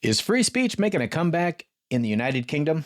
Is free speech making a comeback in the United Kingdom?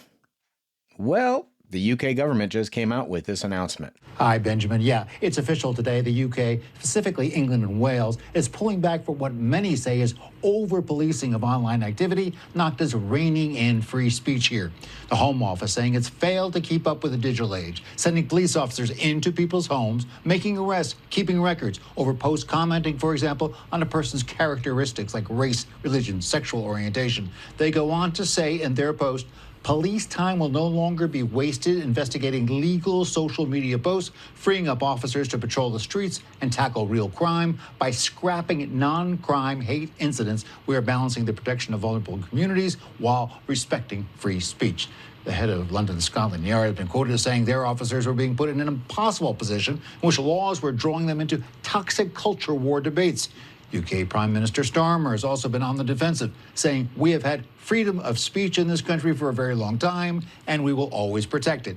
Well, the UK government just came out with this announcement. Hi, Benjamin. Yeah, it's official today. The UK, specifically England and Wales, is pulling back from what many say is over-policing of online activity, not just reining in free speech here. The Home Office saying it's failed to keep up with the digital age, sending police officers into people's homes, making arrests, keeping records over posts commenting, for example, on a person's characteristics like race, religion, sexual orientation. They go on to say in their post, police time will no longer be wasted investigating legal social media posts, freeing up officers to patrol the streets and tackle real crime. By scrapping non-crime hate incidents, we are balancing the protection of vulnerable communities while respecting free speech. The head of London Scotland Yard has been quoted as saying their officers were being put in an impossible position in which laws were drawing them into toxic culture war debates. UK Prime Minister Starmer has also been on the defensive, saying we have had freedom of speech in this country for a very long time, and we will always protect it.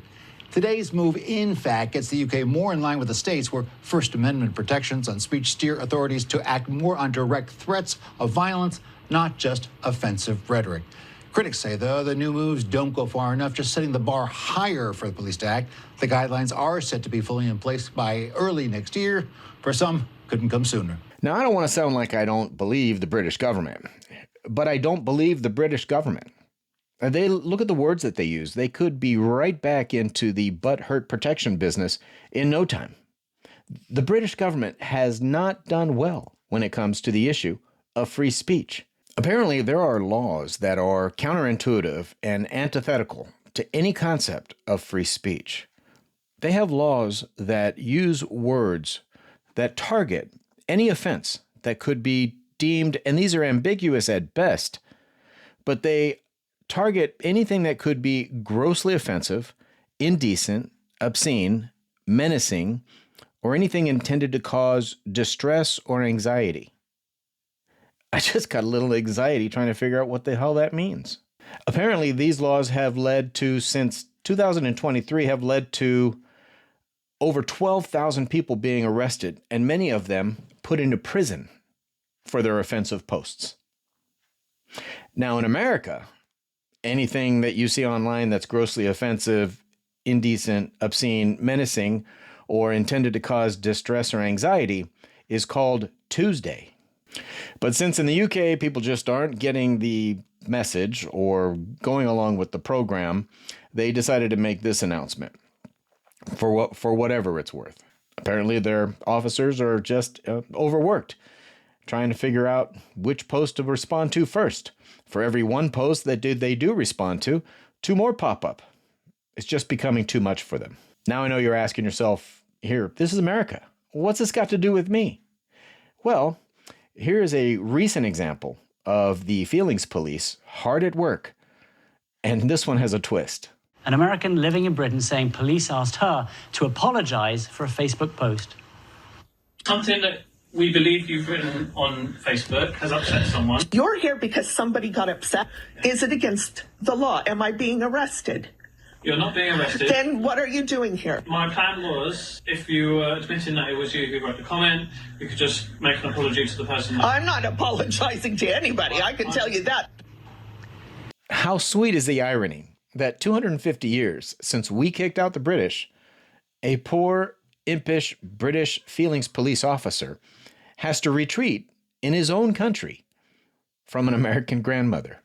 Today's move, in fact, gets the UK more in line with the states where First Amendment protections on speech steer authorities to act more on direct threats of violence, not just offensive rhetoric. Critics say, though, the new moves don't go far enough, just setting the bar higher for the police to act. The guidelines are set to be fully in place by early next year. For some, couldn't come sooner. Now, I don't want to sound like I don't believe the British government, but I don't believe the British government. They look at the words that they use. They could be right back into the butt-hurt protection business in no time. The British government has not done well when it comes to the issue of free speech. Apparently, there are laws that are counterintuitive and antithetical to any concept of free speech. They have laws that use words that target any offense that could be deemed, and these are ambiguous at best, but they target anything that could be grossly offensive, indecent, obscene, menacing, or anything intended to cause distress or anxiety. I just got a little anxiety trying to figure out what the hell that means. Apparently, these laws have led to, since 2023, have led to over 12,000 people being arrested, and many of them put into prison for their offensive posts. Now, in America, anything that you see online that's grossly offensive, indecent, obscene, menacing, or intended to cause distress or anxiety is called Tuesday. But since in the UK, people just aren't getting the message or going along with the program, they decided to make this announcement for whatever it's worth. Apparently, their officers are just overworked, trying to figure out which post to respond to first. For every one post that they do respond to, two more pop up. It's just becoming too much for them. Now I know you're asking yourself, here, this is America. What's this got to do with me? Well, here's a recent example of the feelings police hard at work. And this one has a twist. An American living in Britain saying police asked her to apologize for a Facebook post. Something that we believe you've written on Facebook has upset someone. You're here because somebody got upset. Is it against the law? Am I being arrested? You're not being arrested. Then what are you doing here? My plan was, if you were admitting that it was you who wrote the comment, we could just make an apology to the person. I'm not apologizing to anybody. I can tell you that. How sweet is the irony that 250 years since we kicked out the British, a poor, impish British feelings police officer has to retreat in his own country from an American grandmother.